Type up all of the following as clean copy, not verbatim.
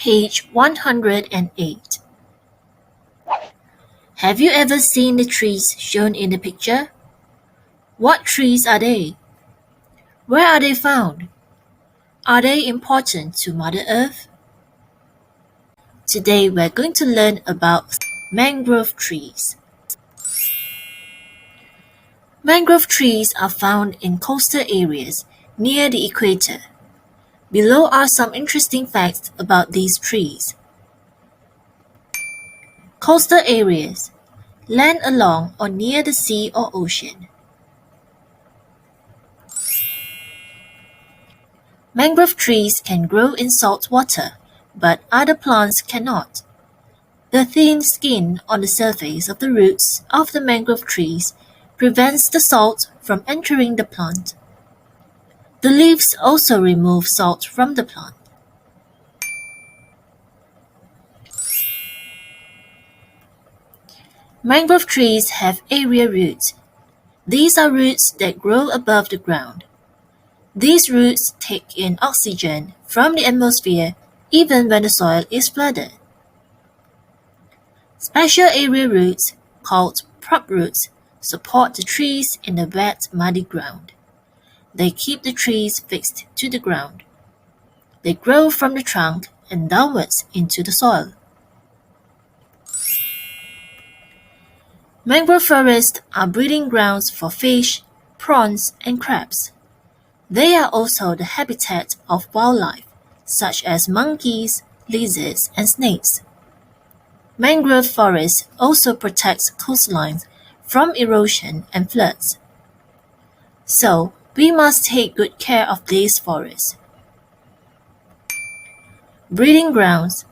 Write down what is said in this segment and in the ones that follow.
Page 108. Have you ever seen the trees shown in the picture? What trees are they? Where are they found? Are they important to Mother Earth? Today we're going to learn about mangrove trees. Mangrove trees are found in coastal areas near the equator. Below are some interesting facts about these trees. Coastal areas, land along or near the sea or ocean. Mangrove trees can grow in salt water, but other plants cannot. The thin skin on the surface of the roots of the mangrove trees prevents the salt from entering the plant. The leaves also remove salt from the plant. Mangrove trees have area roots. These are roots that grow above the ground. These roots take in oxygen from the atmosphere even when the soil is flooded. Special area roots, called prop roots, support the trees in the wet, muddy ground. They keep the trees fixed to the ground. They grow from the trunk and downwards into the soil. Mangrove forests are breeding grounds for fish, prawns, and crabs. They are also the habitat of wildlife, such as monkeys, lizards, and snakes. Mangrove forests also protect coastlines from erosion and floods. So, we must take good care of these forests. Breeding grounds,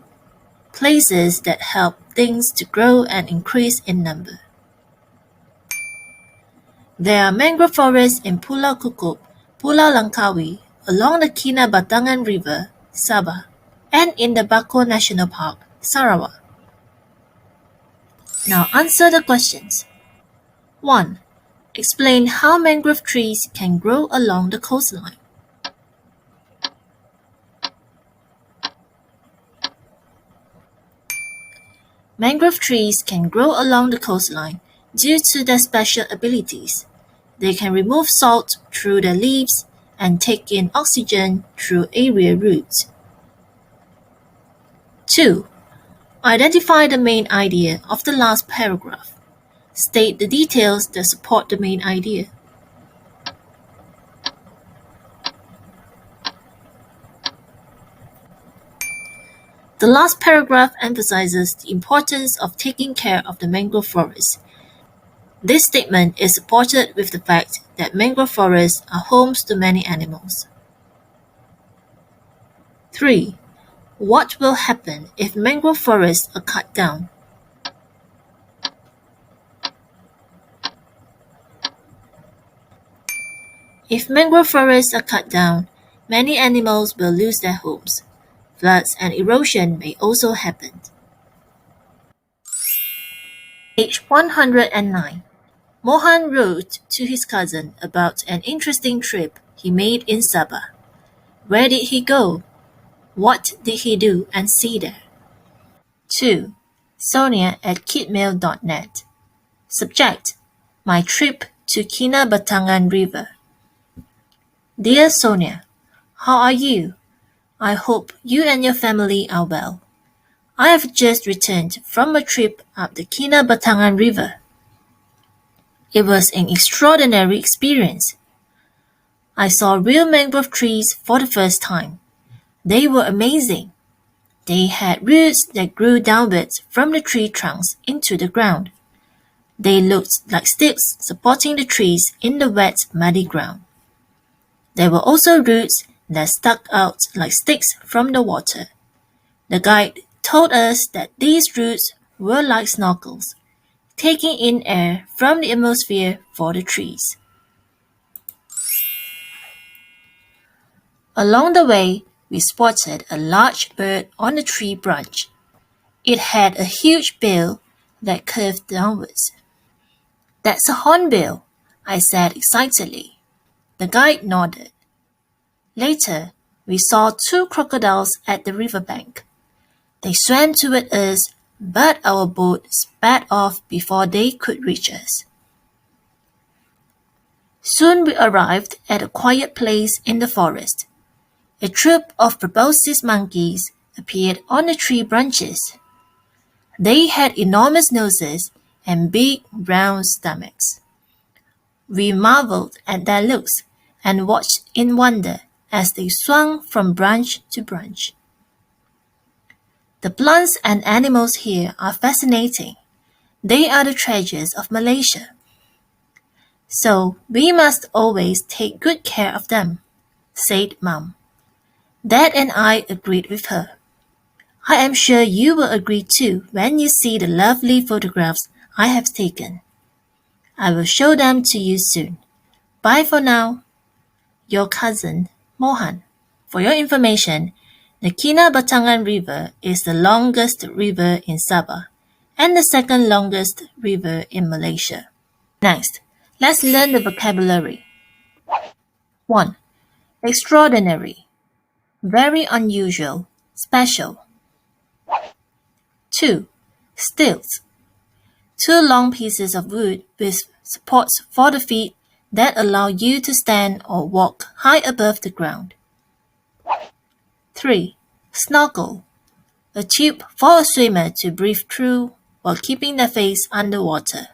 places that help things to grow and increase in number. There are mangrove forests in Pulau Kukup, Pulau Langkawi, along the Kinabatangan River, Sabah, and in the Bako National Park, Sarawak. Now answer the questions. 1. Explain how mangrove trees can grow along the coastline. Mangrove trees can grow along the coastline due to their special abilities. They can remove salt through their leaves and take in oxygen through area roots. 2. Identify the main idea of the last paragraph. State the details that support the main idea. The last paragraph emphasizes the importance of taking care of the mangrove forest. This statement is supported with the fact that mangrove forests are homes to many animals. 3. What will happen if mangrove forests are cut down? If mangrove forests are cut down, many animals will lose their homes. Floods and erosion may also happen. Page 109. Mohan wrote to his cousin about an interesting trip he made in Sabah. Where did he go? What did he do and see there? 2. Sonia@kidmail.net. Subject: My trip to Kinabatangan River. Dear Sonia, how are you? I hope you and your family are well. I have just returned from a trip up the Kinabatangan River. It was an extraordinary experience. I saw real mangrove trees for the first time. They were amazing. They had roots that grew downwards from the tree trunks into the ground. They looked like sticks supporting the trees in the wet, muddy ground. There were also roots that stuck out like sticks from the water. The guide told us that these roots were like snorkels, taking in air from the atmosphere for the trees. Along the way, we spotted a large bird on a tree branch. It had a huge bill that curved downwards. That's a hornbill, I said excitedly. The guide nodded. Later, we saw 2 crocodiles at the riverbank. They swam toward us, but our boat sped off before they could reach us. Soon we arrived at a quiet place in the forest. A troop of proboscis monkeys appeared on the tree branches. They had enormous noses and big round stomachs. We marveled at their looks and watched in wonder as they swung from branch to branch. The plants and animals here are fascinating. They are the treasures of Malaysia. So we must always take good care of them, said Mum. Dad and I agreed with her. I am sure you will agree too when you see the lovely photographs I have taken. I will show them to you soon. Bye for now. Your cousin, Mohan. For your information, the Kinabatangan River is the longest river in Sabah and the second longest river in Malaysia. Next, let's learn the vocabulary. 1. Extraordinary. Very unusual, special. 2. Stilts. Two long pieces of wood with supports for the feet that allow you to stand or walk high above the ground. 3. Snorkel. A tube for a swimmer to breathe through while keeping their face underwater.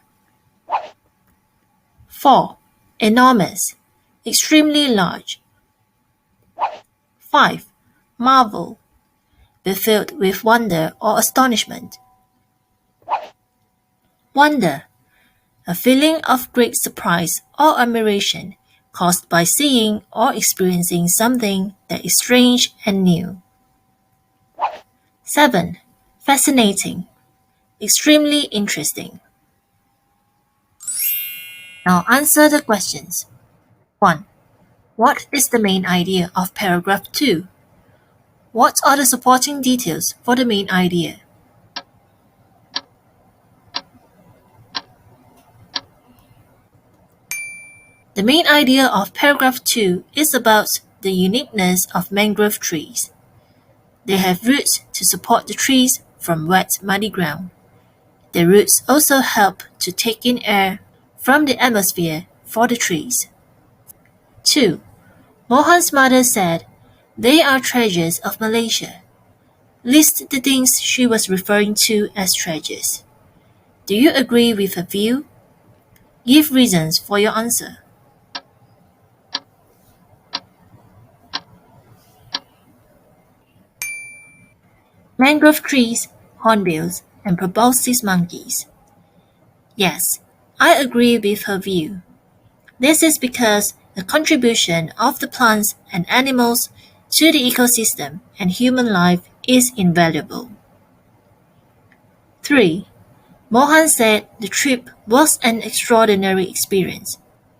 4. Enormous. Extremely large. 5. Marvel. Be filled with wonder or astonishment. Wonder. A feeling of great surprise or admiration caused by seeing or experiencing something that is strange and new. 7. Fascinating. Extremely interesting. Now answer the questions. 1. What is the main idea of paragraph 2? What are the supporting details for the main idea? The main idea of paragraph 2 is about the uniqueness of mangrove trees. They have roots to support the trees from wet, muddy ground. The roots also help to take in air from the atmosphere for the trees. 2. Mohan's mother said, they are treasures of Malaysia. List the things she was referring to as treasures. Do you agree with her view? Give reasons for your answer. Mangrove trees, hornbills, and proboscis monkeys. Yes, I agree with her view. This is because the contribution of the plants and animals to the ecosystem and human life is invaluable. 3. Mohan said the trip was an extraordinary experience.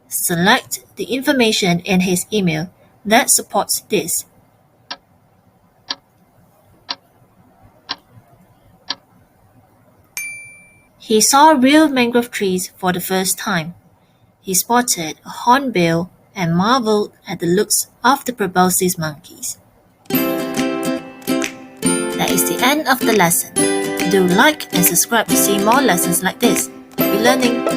Select the information in his email that supports this. He saw real mangrove trees for the first time. He spotted a hornbill and marveled at the looks of the proboscis monkeys. That is the end of the lesson. Do like and subscribe to see more lessons like this. Happy learning!